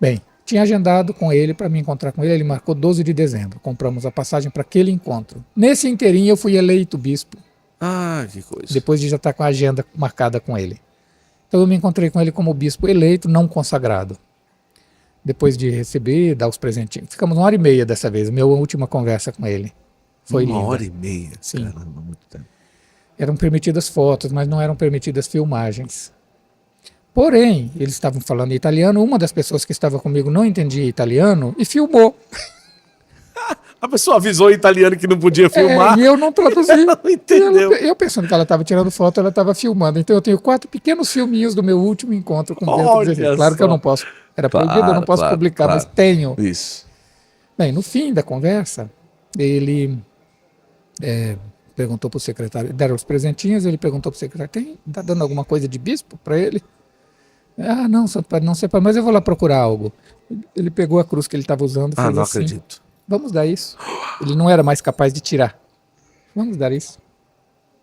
Bem, tinha agendado com ele para me encontrar com ele, ele marcou 12 de dezembro. Compramos a passagem para aquele encontro. Nesse inteirinho eu fui eleito bispo, Ah, que coisa. depois de já estar com a agenda marcada com ele. Então eu me encontrei com ele como bispo eleito, não consagrado. Depois de receber, dar os presentinhos. Ficamos 1h30 dessa vez, minha última conversa com ele. Foi linda. 1h30. Sim. Caramba, muito tempo. Eram permitidas fotos, mas não eram permitidas filmagens. Porém, eles estavam falando italiano, uma das pessoas que estava comigo não entendia italiano e filmou. A pessoa avisou o italiano que não podia filmar. E eu não traduzi. Ela não entendeu. Eu pensando que ela estava tirando foto, ela estava filmando. Então eu tenho 4 pequenos filminhos do meu último encontro com o Bento Olha XVI. Claro que eu só. não posso. Era proibido, eu não posso Claro, publicar, claro. mas tenho. Isso. Bem, no fim da conversa, ele perguntou para o secretário, deram os presentinhos, ele perguntou para o secretário, está dando alguma coisa de bispo para ele? Ah, não, Santo Padre, não sei, mas eu vou lá procurar algo. Ele pegou a cruz que ele estava usando e fez Não assim, acredito. vamos dar isso. Ele não era mais capaz de tirar. Vamos dar isso.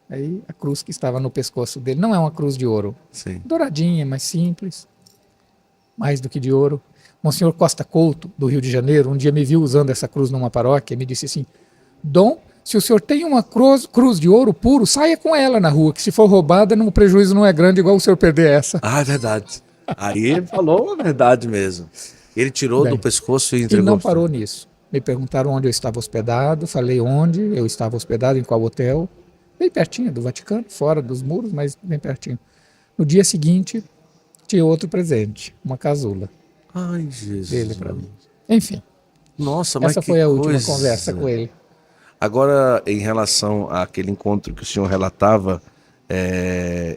Aí a cruz que estava no pescoço dele, não é uma cruz de ouro, Sim. douradinha, mais simples, mais do que de ouro. Monsenhor Costa Couto, do Rio de Janeiro, um dia me viu usando essa cruz numa paróquia e me disse assim, Dom, se o senhor tem uma cruz de ouro puro, saia com ela na rua, que se for roubada, o prejuízo não é grande igual o senhor perder essa. Ah, é verdade. Aí ele falou a verdade mesmo. Ele tirou Bem, do pescoço e E entregou. não parou nisso. Me perguntaram onde eu estava hospedado, falei onde eu estava hospedado, em qual hotel, bem pertinho do Vaticano, fora dos muros, mas bem pertinho. No dia seguinte, tinha outro presente, uma casula Ai, Jesus. dele para mim. Enfim, Nossa, mas essa que foi a última coisa. conversa com ele. Agora, em relação àquele encontro que o senhor relatava,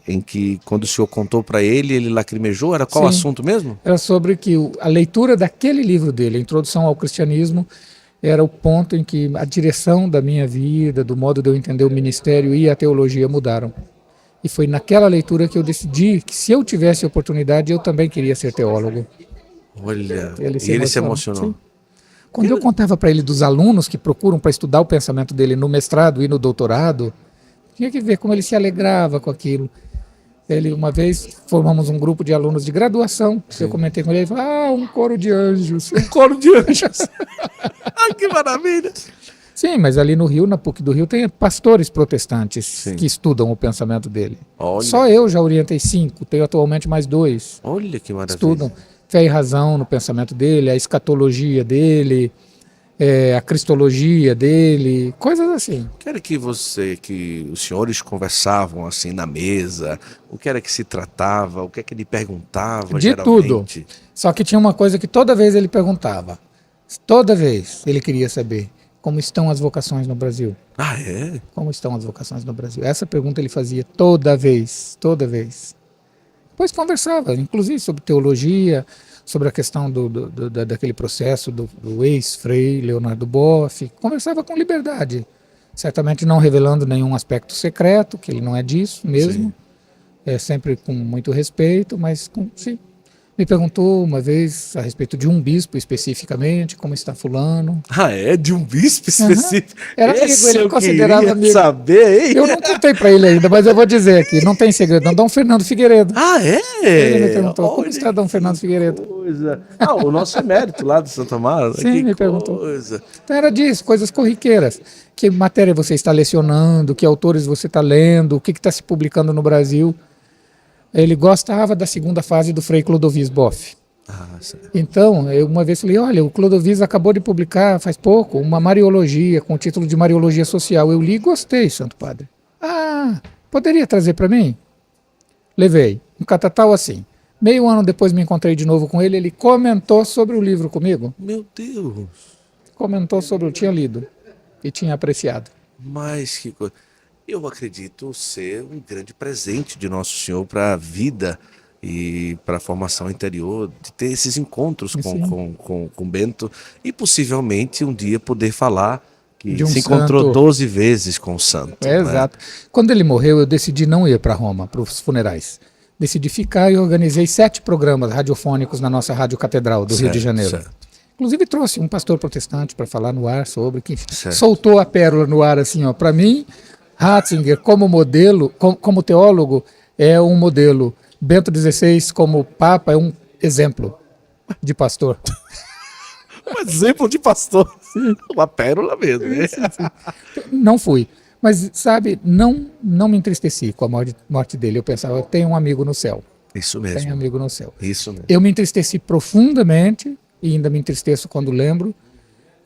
em que quando o senhor contou para ele, ele lacrimejou, era qual Sim. assunto mesmo? Era sobre que a leitura daquele livro dele, a Introdução ao Cristianismo, era o ponto em que a direção da minha vida, do modo de eu entender o ministério e a teologia mudaram. E foi naquela leitura que eu decidi que se eu tivesse oportunidade, eu também queria ser teólogo. Olha, Ele e ele se emocionou. Sim. Quando eu contava para ele dos alunos que procuram para estudar o pensamento dele no mestrado e no doutorado, tinha que ver como ele se alegrava com aquilo. Ele, uma vez, formamos um grupo de alunos de graduação. Eu comentei com ele, ele falou, um coro de anjos. Um coro de anjos. Ai, que maravilha! Sim, mas ali no Rio, na PUC do Rio, tem pastores protestantes Sim. que estudam o pensamento dele. Olha. Só eu já orientei 5, tenho atualmente mais 2. Olha que maravilha. Estudam fé e razão no pensamento dele, a escatologia dele, a cristologia dele, coisas assim. O que era que os senhores conversavam assim na mesa? O que era que se tratava? O que é que ele perguntava De geralmente? tudo. Só que tinha uma coisa que toda vez ele perguntava. Toda vez ele queria saber como estão as vocações no Brasil. Ah, é? Como estão as vocações no Brasil? Essa pergunta ele fazia toda vez, toda vez. Depois conversava, inclusive sobre teologia, sobre a questão daquele processo do ex-frei Leonardo Boff. Conversava com liberdade, certamente não revelando nenhum aspecto secreto, que ele não é disso mesmo. Sim. Sempre com muito respeito, mas sim. Me perguntou uma vez a respeito de um bispo especificamente, como está fulano. Ah, é? De um bispo específico? Era amigo, Esse ele eu considerava queria amigo. saber, hein? Eu não contei para ele ainda, mas eu vou dizer aqui, não tem segredo, não. Dom Fernando Figueiredo. Ah, é? Ele me perguntou, como Olha está Dom Fernando Figueiredo? coisa. O nosso emérito lá de Santa Mara. Sim, que me perguntou. coisa. Então era disso, coisas corriqueiras. Que matéria você está lecionando, que autores você está lendo, o que está se publicando no Brasil. Ele gostava da segunda fase do Frei Clodovis Boff. Ah, certo. Então, eu uma vez falei, olha, o Clodovis acabou de publicar, faz pouco, uma Mariologia, com o título de Mariologia Social. Eu li e gostei, Santo Padre. Ah, poderia trazer para mim? Levei, um catatal assim. Meio ano depois me encontrei de novo com ele, ele comentou sobre o livro comigo. Meu Deus. Comentou sobre, eu tinha lido e tinha apreciado. Mas que coisa. Eu acredito ser um grande presente de Nosso Senhor para a vida e para a formação interior, de ter esses encontros com Bento e possivelmente um dia poder falar que De um se encontrou santo. 12 vezes com o santo. né? Exato. Quando ele morreu, eu decidi não ir para Roma, para os funerais. Decidi ficar e organizei 7 programas radiofônicos na nossa Rádio Catedral do Rio de Janeiro. Certo. Inclusive trouxe um pastor protestante para falar no ar sobre, que Certo. soltou a pérola no ar assim, ó. Para mim, Ratzinger como modelo, como teólogo, é um modelo. Bento XVI como Papa é um exemplo. de pastor. Um exemplo de pastor. Uma pérola mesmo. Né? Não fui. Mas, sabe, não me entristeci com a morte dele. Eu pensava, eu tenho um amigo no céu. Isso Tenho um mesmo. amigo no céu. Isso mesmo. Eu me entristeci profundamente, e ainda me entristeço quando lembro,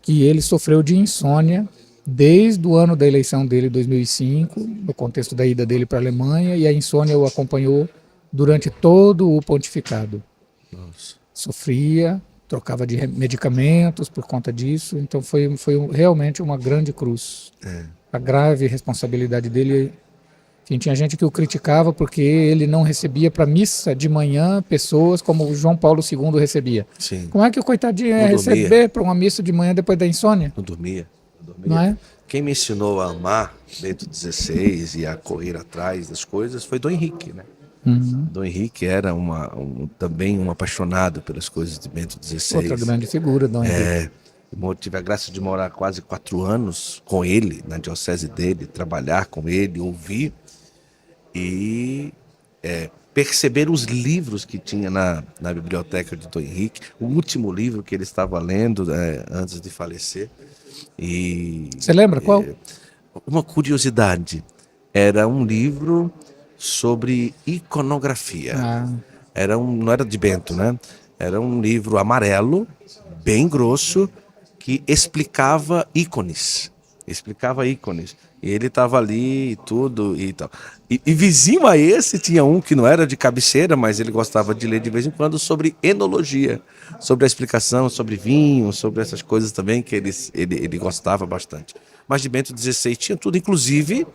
que ele sofreu de insônia desde o ano da eleição dele, 2005, no contexto da ida dele para a Alemanha, e a insônia o acompanhou durante todo o pontificado. Nossa. Sofria, trocava de medicamentos por conta disso, então foi realmente uma grande cruz. A grave responsabilidade dele. Enfim, tinha gente que o criticava porque ele não recebia para missa de manhã pessoas como o João Paulo II recebia. Sim. Como é que o coitadinho ia Não dormia. receber para uma missa de manhã depois da insônia? Não dormia. Não é? Quem me ensinou a amar Bento XVI e a correr atrás das coisas foi Dom Henrique, né? Dom Henrique era também um apaixonado pelas coisas de Bento XVI. Outra grande figura, Dom Henrique. Eu tive a graça de morar quase 4 anos com ele, na diocese dele, trabalhar com ele, ouvir e perceber os livros que tinha na biblioteca de Dom Henrique, o último livro que ele estava lendo antes de falecer. Você lembra qual? Uma curiosidade, era um livro sobre iconografia. Não era de Bento, né? Era um livro amarelo, bem grosso, que explicava ícones. E ele estava ali e tudo e tal. E vizinho a esse tinha um que não era de cabeceira, mas ele gostava de ler de vez em quando sobre enologia, sobre a explicação, sobre vinho, sobre essas coisas também que ele gostava bastante. Mas de Bento XVI tinha tudo, inclusive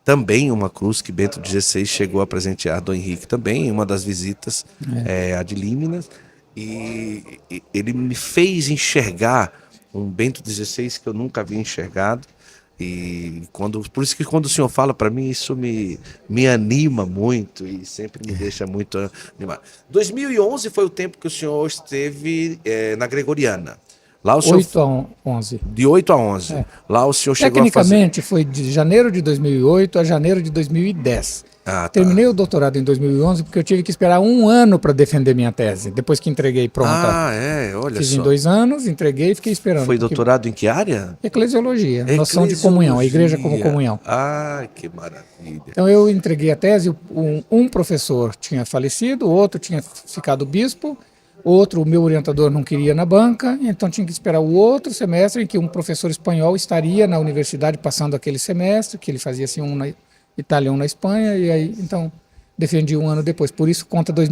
também uma cruz que Bento XVI chegou a presentear Dom Henrique também, em uma das visitas a de Líminas. E ele me fez enxergar um Bento XVI que eu nunca havia enxergado. E por isso que quando o senhor fala para mim, isso me anima muito e sempre me deixa muito animado. 2011 foi o tempo que o senhor esteve na Gregoriana. Lá o senhor, 8 a 11. De 8 a 11. Lá o senhor chegou Tecnicamente foi de janeiro de 2008 a janeiro de 2010. Terminei o doutorado em 2011 porque eu tive que esperar 1 ano para defender minha tese, depois que entreguei pronta. Olha Fiz só. em 2 anos, entreguei e fiquei esperando. Foi doutorado em que área? Eclesiologia, noção de comunhão, a igreja como comunhão. Que maravilha. Então eu entreguei a tese, um professor tinha falecido, o outro tinha ficado bispo, o meu orientador não queria na banca, então tinha que esperar o outro semestre em que um professor espanhol estaria na universidade passando aquele semestre, que ele fazia assim um na Itália, um na Espanha, e aí então defendi 1 ano depois. Por isso conta